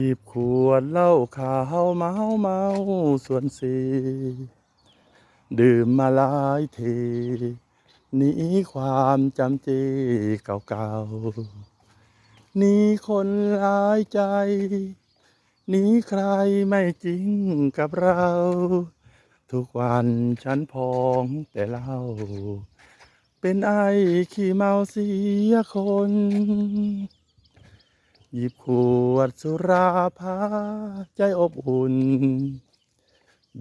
หยิบขวดเหล้าขาวเมาส่วนสีดื่มมาหลายทีหนีความจำเจเก่าๆหนีคนหลายใจหนีใครไม่จริงกับเราทุกวันฉันพองแต่เหล้าเป็นไอ้ขี้เมาเสียคนหยิบขวดสุราพาใจอบอุ่น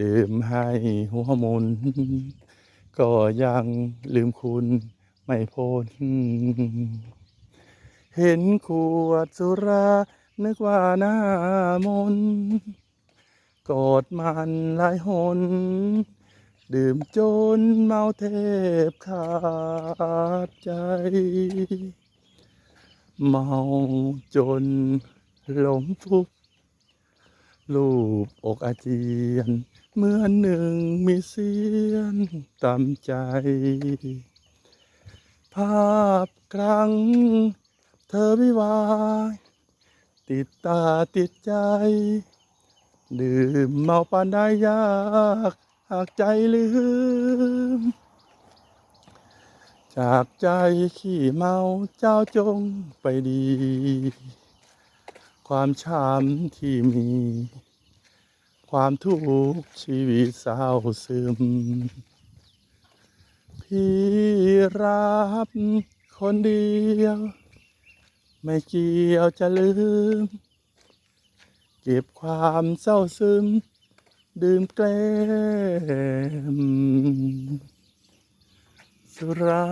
ดื่มให้หัวมุนก็ยังลืมคุณไม่พ้นเห็นขวดสุรานึกว่าหน้ามนกอดมันหลายหนดื่มจนเมาเทบขาดใจเมาจนล้มฟุบ ลูบอกอาเจียนเหมือนหนึ่งมีเสียนตำใจภาพครั้งเธอวิวายติดตาติดใจดื่มเมาปานได้ยากหากใจลืมจากใจขี้เมาเจ้าจงไปดีความช้ำที่มีความทุกข์ชีวิตเศร้าซึมพี่รับคนเดียวไม่เกี่ยวจะลืมเก็บความเศร้าซึมดื่มแกล้มสุรา